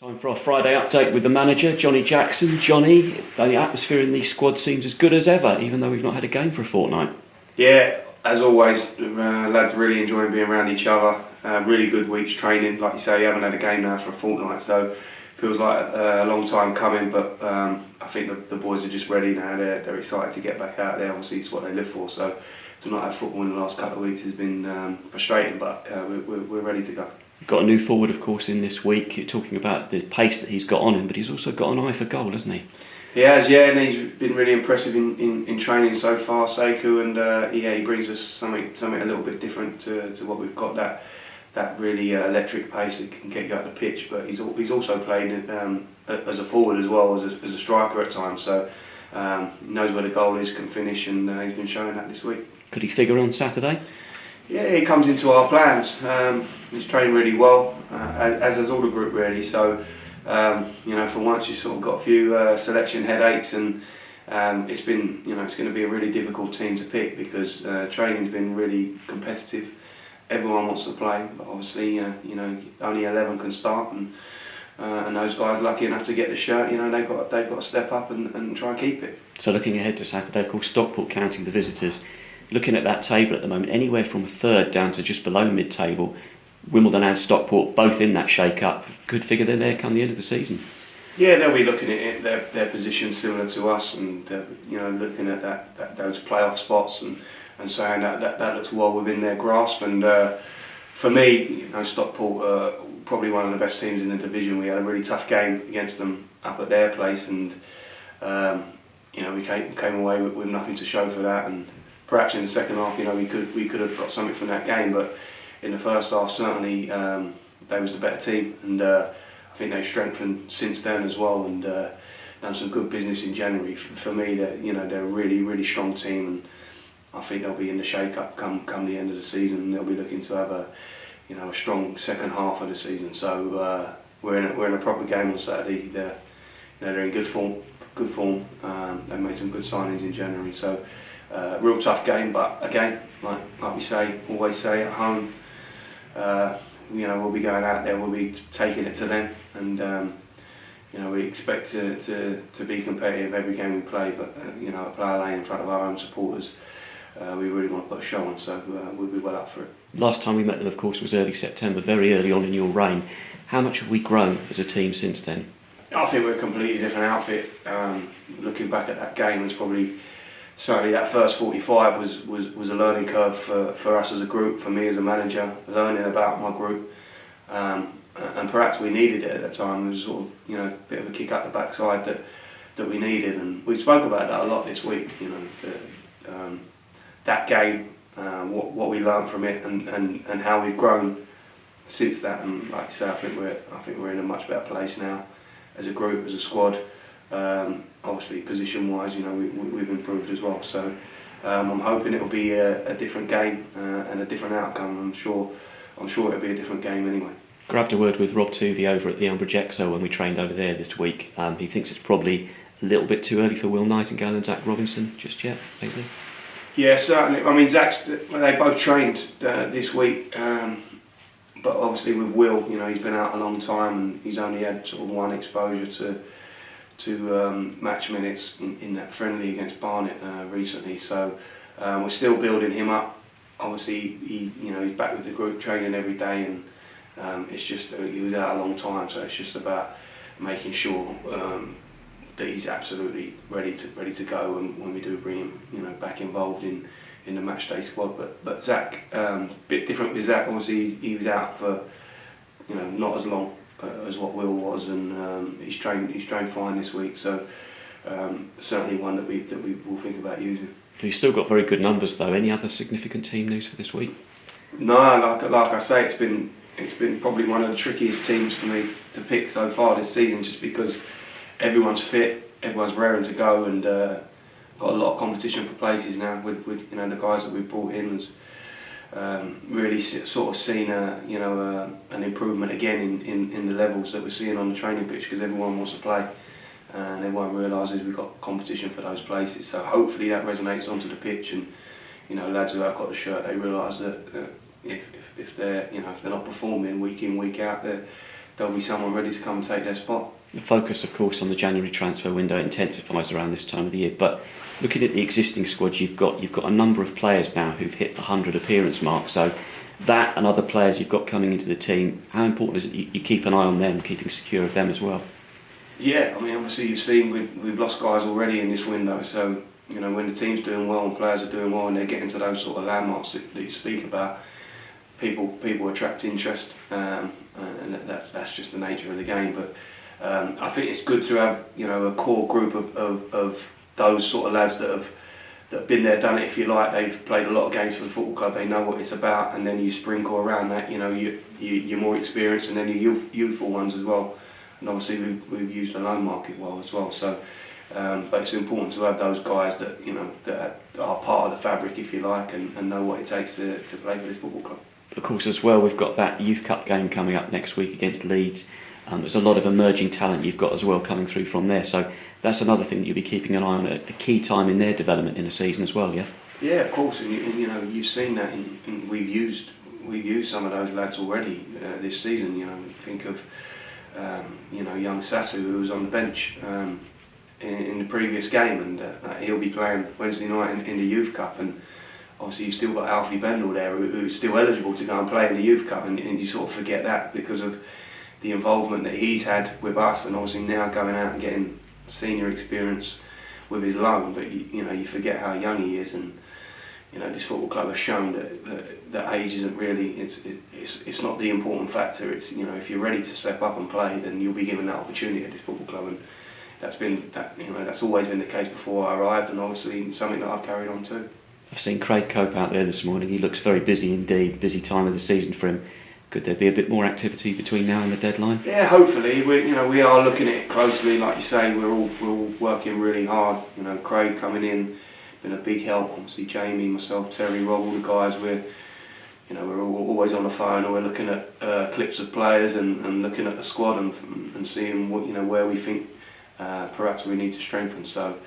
Time for our Friday update with the manager, Johnnie Jackson. Johnny, the atmosphere in the squad seems as good as ever, even though we've not had a game for a fortnight. Yeah, as always, lads really enjoying being around each other. Really good week's training. Like you say, you haven't had a game now for a fortnight, so feels like a long time coming. But I think the boys are just ready now. They're excited to get back out there. Obviously, it's what they live for. So to not have football in the last couple of weeks has been frustrating, but we're ready to go. You've got a new forward, of course, in this week. You're talking about the pace that he's got on him, but he's also got an eye for goal, hasn't he? He has, yeah, and he's been really impressive in training so far, Sekou, and he brings us something a little bit different to what we've got, that really electric pace that can get you out the pitch. But he's also played as a forward as well as a striker at times, so knows where the goal is, can finish, and he's been showing that this week. Could he figure on Saturday? Yeah, he comes into our plans. He's training really well, as has all the group really. So, for once you've sort of got a few selection headaches, and it's been, it's going to be a really difficult team to pick because training's been really competitive. Everyone wants to play, but obviously, only 11 can start, and those guys lucky enough to get the shirt. They've got to step up and try and keep it. So looking ahead to Saturday, of course, Stockport counting the visitors. Looking at that table at the moment, anywhere from third down to just below mid-table, Wimbledon and Stockport both in that shake-up. Good figure they're there come the end of the season. Yeah, they'll be looking at their position similar to us, and looking at those playoff spots and saying that looks well within their grasp. And for me, Stockport probably one of the best teams in the division. We had a really tough game against them up at their place, and we came away with nothing to show for that. And perhaps in the second half, we could have got something from that game, but in the first half, certainly they was the better team, and I think they've strengthened since then as well, and done some good business in January. For me, they're a really, really strong team, and I think they'll be in the shake-up come the end of the season, and they'll be looking to have a strong second half of the season. So we're in a proper game on Saturday. They're in good form. They've made some good signings in January, so. Real tough game, but again, like we always say at home, we'll be going out there, we'll be taking it to them, and we expect to be competitive every game we play. But at Plough Lane in front of our own supporters, we really want to put a show on, so we'll be well up for it. Last time we met them, of course, was early September, very early on in your reign. How much have we grown as a team since then? I think we're a completely different outfit. Looking back at that game, it's probably. Certainly that first 45 was a learning curve for us as a group, for me as a manager, learning about my group, and perhaps we needed it at that time. It was sort of a bit of a kick up the backside that we needed, and we spoke about that a lot this week. That game, what we learned from it, and how we've grown since that. And like I say, I think we're in a much better place now as a group, as a squad. Obviously, position-wise, we've improved as well. So I'm hoping it'll be a different game and a different outcome. I'm sure it'll be a different game anyway. Grabbed a word with Rob Tuvey over at the Umbridge Exo when we trained over there this week. He thinks it's probably a little bit too early for Will Nightingale and Zach Robinson just yet, maybe. Yeah, certainly. I mean, they both trained this week, but obviously with Will, he's been out a long time and he's only had sort of one exposure to match minutes in that friendly against Barnet recently, so we're still building him up. Obviously, he's back with the group, training every day, and it's just he was out a long time, so it's just about making sure that he's absolutely ready to go when we do bring him back involved in the matchday squad. But Zach, bit different with Zach. Obviously, he was out for not as long as what Will was, and he's trained fine this week, so certainly one that we will think about using. He's still got very good numbers though. Any other significant team news for this week? No, like I say, it's been probably one of the trickiest teams for me to pick so far this season, just because everyone's fit, everyone's raring to go, and got a lot of competition for places now with the guys that we've brought in. Really sort of seen an improvement again in the levels that we're seeing on the training pitch, because everyone wants to play and everyone realises we've got competition for those places. So hopefully that resonates onto the pitch, and lads who have got the shirt, they realise that if they're not performing week in, week out, there'll be someone ready to come and take their spot. The focus, of course, on the January transfer window intensifies around this time of the year. But looking at the existing squad you've got a number of players now who've hit the 100 appearance mark. So that and other players you've got coming into the team, how important is it you keep an eye on them, keeping secure of them as well? Yeah, I mean, obviously you've seen we've lost guys already in this window. So you know, when the team's doing well and players are doing well and they're getting to those sort of landmarks that you speak about, people attract interest, and that's just the nature of the game. But I think it's good to have, you know, a core group of those sort of lads that have been there, done it, if you like. They've played a lot of games for the football club. They know what it's about, and then you sprinkle around that, you know, you're more experienced, and then your youthful ones as well. And obviously we've used the loan market well as well. So, but it's important to have those guys that, you know, that are part of the fabric, if you like, and know what it takes to play for this football club. Of course, as well, we've got that Youth Cup game coming up next week against Leeds. There's a lot of emerging talent you've got as well coming through from there. So that's another thing that you'll be keeping an eye on, a key time in their development in the season as well, yeah? Yeah, of course, and you know, you've seen that, and we've used some of those lads already this season. You know, think of you know, young Sasu, who was on the bench in the previous game, and he'll be playing Wednesday night in the Youth Cup. And obviously you've still got Alfie Bendel there, who's still eligible to go and play in the Youth Cup, and you sort of forget that because of the involvement that he's had with us, and obviously now going out and getting senior experience with his loan. But you know, you forget how young he is, and you know, this football club has shown that age isn't really, it's not the important factor. It's, you know, if you're ready to step up and play, then you'll be given that opportunity at this football club, and that's always been the case before I arrived, and obviously something that I've carried on too. I've seen Craig Cope out there this morning. He looks very busy indeed. Busy time of the season for him. Could there be a bit more activity between now and the deadline? Yeah, hopefully. We are looking at it closely. Like you say, we're all working really hard. You know, Craig coming in, been a big help. Obviously, Jamie, myself, Terry, Rob, all the guys. We're always on the phone, or we're looking at clips of players and looking at the squad and seeing what, you know, where we think perhaps we need to strengthen. So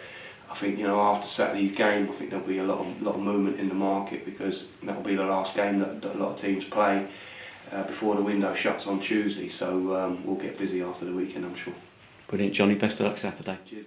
I think, you know, after Saturday's game, I think there'll be a lot of movement in the market, because that'll be the last game that a lot of teams play before the window shuts on Tuesday. So we'll get busy after the weekend, I'm sure. Brilliant, Johnny. Best of luck Saturday. Cheers.